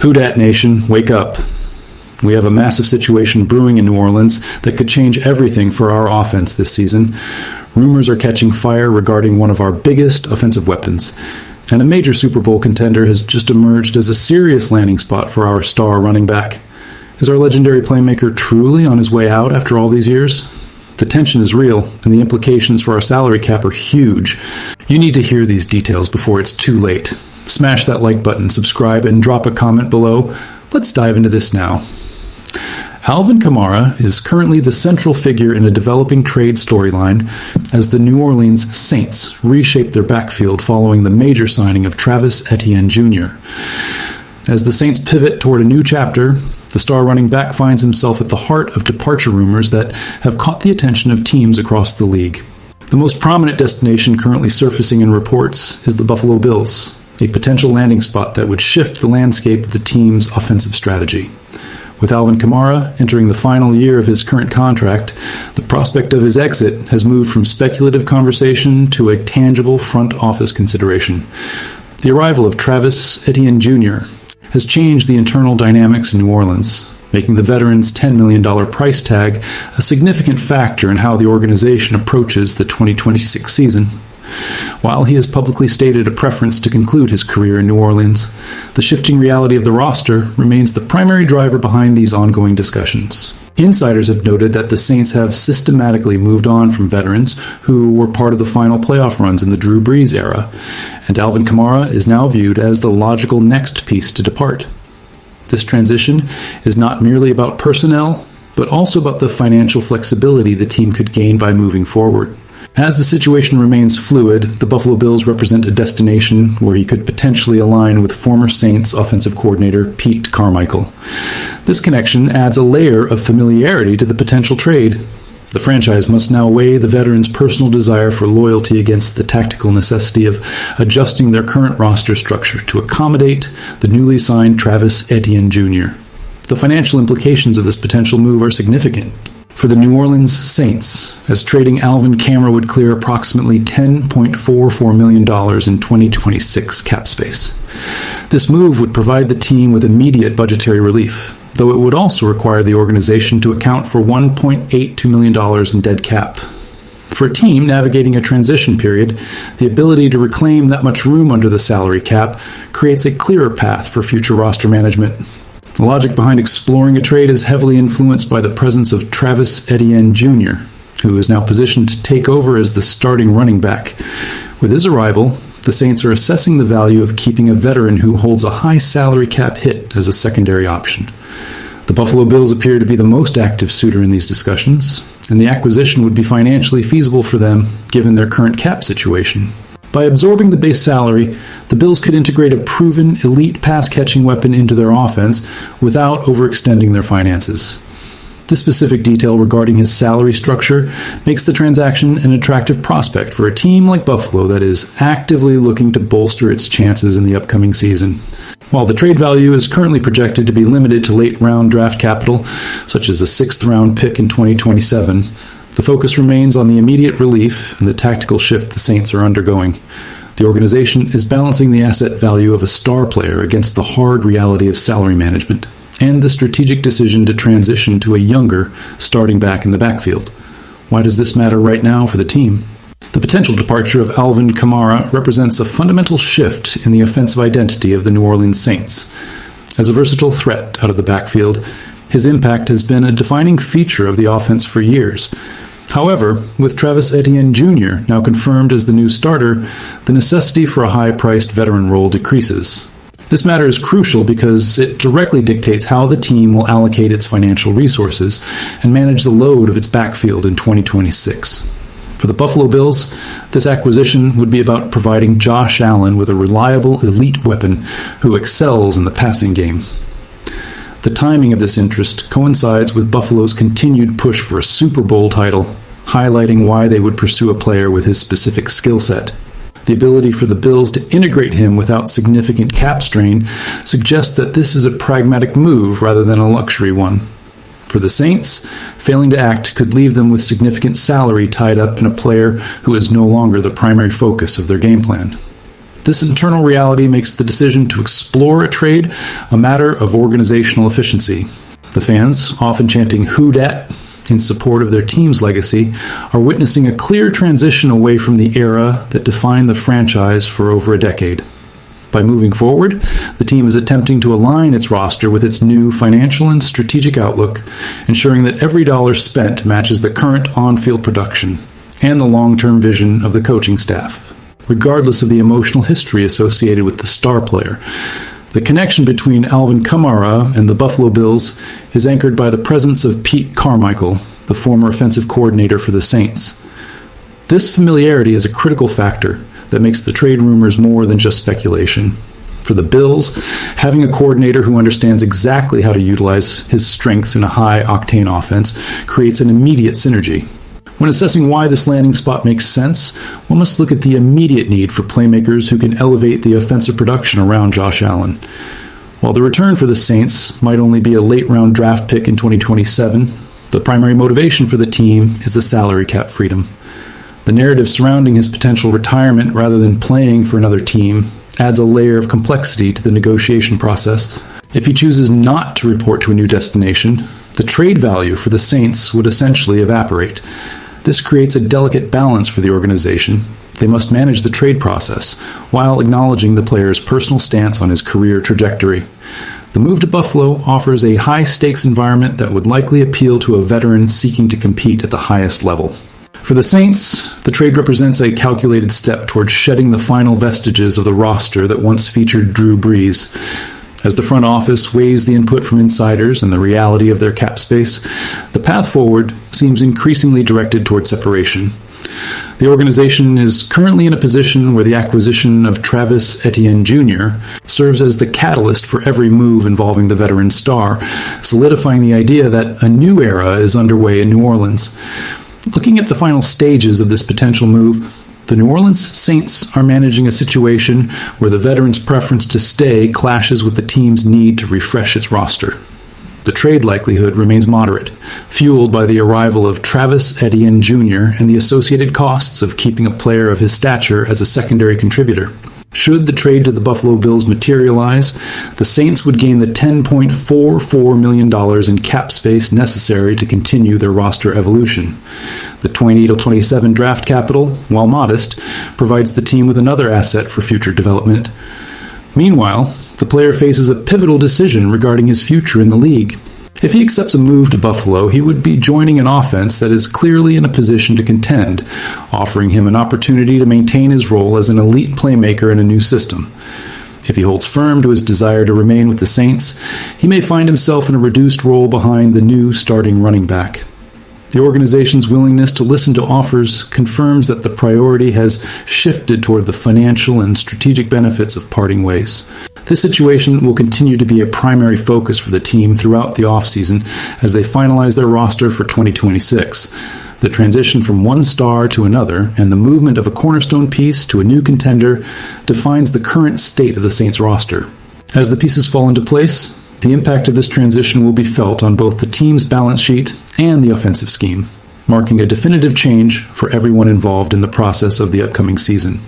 Who Dat Nation, wake up. We have a massive situation brewing in New Orleans that could change everything for our offense this season. Rumors are catching fire regarding one of our biggest offensive weapons, and a major Super Bowl contender has just emerged as a serious landing spot for our star running back. Is our legendary playmaker truly on his way out after all these years? The tension is real, and the implications for our salary cap are huge. You need to hear these details before it's too late. Smash that like button, subscribe, and drop a comment below. Let's dive into this now. Alvin Kamara is currently the central figure in a developing trade storyline as the New Orleans Saints reshape their backfield following the major signing of Travis Etienne Jr. As the Saints pivot toward a new chapter, the star running back finds himself at the heart of departure rumors that have caught the attention of teams across the league. The most prominent destination currently surfacing in reports is the Buffalo Bills, a potential landing spot that would shift the landscape of the team's offensive strategy. With Alvin Kamara entering the final year of his current contract, the prospect of his exit has moved from speculative conversation to a tangible front office consideration. The arrival of Travis Etienne Jr. has changed the internal dynamics in New Orleans, making the veteran's $10 million price tag a significant factor in how the organization approaches the 2026 season. While he has publicly stated a preference to conclude his career in New Orleans, the shifting reality of the roster remains the primary driver behind these ongoing discussions. Insiders have noted that the Saints have systematically moved on from veterans who were part of the final playoff runs in the Drew Brees era, and Alvin Kamara is now viewed as the logical next piece to depart. This transition is not merely about personnel, but also about the financial flexibility the team could gain by moving forward. As the situation remains fluid, the Buffalo Bills represent a destination where he could potentially align with former Saints offensive coordinator Pete Carmichael. This connection adds a layer of familiarity to the potential trade. The franchise must now weigh the veteran's personal desire for loyalty against the tactical necessity of adjusting their current roster structure to accommodate the newly signed Travis Etienne Jr. The financial implications of this potential move are significant for the New Orleans Saints, as trading Alvin Kamara would clear approximately $10.44 million in 2026 cap space. This move would provide the team with immediate budgetary relief, though it would also require the organization to account for $1.82 million in dead cap. For a team navigating a transition period, the ability to reclaim that much room under the salary cap creates a clearer path for future roster management. The logic behind exploring a trade is heavily influenced by the presence of Travis Etienne Jr., who is now positioned to take over as the starting running back. With his arrival, the Saints are assessing the value of keeping a veteran who holds a high salary cap hit as a secondary option. The Buffalo Bills appear to be the most active suitor in these discussions, and the acquisition would be financially feasible for them given their current cap situation. By absorbing the base salary, the Bills could integrate a proven elite pass-catching weapon into their offense without overextending their finances. This specific detail regarding his salary structure makes the transaction an attractive prospect for a team like Buffalo that is actively looking to bolster its chances in the upcoming season. While the trade value is currently projected to be limited to late-round draft capital, such as a sixth-round pick in 2027, the focus remains on the immediate relief and the tactical shift the Saints are undergoing. The organization is balancing the asset value of a star player against the hard reality of salary management and the strategic decision to transition to a younger starting back in the backfield. Why does this matter right now for the team? The potential departure of Alvin Kamara represents a fundamental shift in the offensive identity of the New Orleans Saints. As a versatile threat out of the backfield, his impact has been a defining feature of the offense for years. However, with Travis Etienne Jr. now confirmed as the new starter, the necessity for a high-priced veteran role decreases. This matter is crucial because it directly dictates how the team will allocate its financial resources and manage the load of its backfield in 2026. For the Buffalo Bills, this acquisition would be about providing Josh Allen with a reliable elite weapon who excels in the passing game. The timing of this interest coincides with Buffalo's continued push for a Super Bowl title, highlighting why they would pursue a player with his specific skill set. The ability for the Bills to integrate him without significant cap strain suggests that this is a pragmatic move rather than a luxury one. For the Saints, failing to act could leave them with significant salary tied up in a player who is no longer the primary focus of their game plan. This internal reality makes the decision to explore a trade a matter of organizational efficiency. The fans, often chanting "Who Dat" in support of their team's legacy, are witnessing a clear transition away from the era that defined the franchise for over a decade. By moving forward, the team is attempting to align its roster with its new financial and strategic outlook, ensuring that every dollar spent matches the current on-field production and the long-term vision of the coaching staff, regardless of the emotional history associated with the star player. The connection between Alvin Kamara and the Buffalo Bills is anchored by the presence of Pete Carmichael, the former offensive coordinator for the Saints. This familiarity is a critical factor that makes the trade rumors more than just speculation. For the Bills, having a coordinator who understands exactly how to utilize his strengths in a high-octane offense creates an immediate synergy. When assessing why this landing spot makes sense, one must look at the immediate need for playmakers who can elevate the offensive production around Josh Allen. While the return for the Saints might only be a late-round draft pick in 2027, the primary motivation for the team is the salary cap freedom. The narrative surrounding his potential retirement rather than playing for another team adds a layer of complexity to the negotiation process. If he chooses not to report to a new destination, the trade value for the Saints would essentially evaporate. This creates a delicate balance for the organization. They must manage the trade process while acknowledging the player's personal stance on his career trajectory. The move to Buffalo offers a high-stakes environment that would likely appeal to a veteran seeking to compete at the highest level. For the Saints, the trade represents a calculated step towards shedding the final vestiges of the roster that once featured Drew Brees. As the front office weighs the input from insiders and the reality of their cap space, the path forward seems increasingly directed toward separation. The organization is currently in a position where the acquisition of Travis Etienne Jr. serves as the catalyst for every move involving the veteran star, solidifying the idea that a new era is underway in New Orleans. Looking at the final stages of this potential move, the New Orleans Saints are managing a situation where the veteran's preference to stay clashes with the team's need to refresh its roster. The trade likelihood remains moderate, fueled by the arrival of Travis Etienne Jr. and the associated costs of keeping a player of his stature as a secondary contributor. Should the trade to the Buffalo Bills materialize, the Saints would gain the $10.44 million in cap space necessary to continue their roster evolution. The 20-27 draft capital, while modest, provides the team with another asset for future development. Meanwhile, the player faces a pivotal decision regarding his future in the league. If he accepts a move to Buffalo, he would be joining an offense that is clearly in a position to contend, offering him an opportunity to maintain his role as an elite playmaker in a new system. If he holds firm to his desire to remain with the Saints, he may find himself in a reduced role behind the new starting running back. The organization's willingness to listen to offers confirms that the priority has shifted toward the financial and strategic benefits of parting ways. This situation will continue to be a primary focus for the team throughout the offseason as they finalize their roster for 2026. The transition from one star to another and the movement of a cornerstone piece to a new contender defines the current state of the Saints roster. As the pieces fall into place, the impact of this transition will be felt on both the team's balance sheet and the offensive scheme, marking a definitive change for everyone involved in the process of the upcoming season.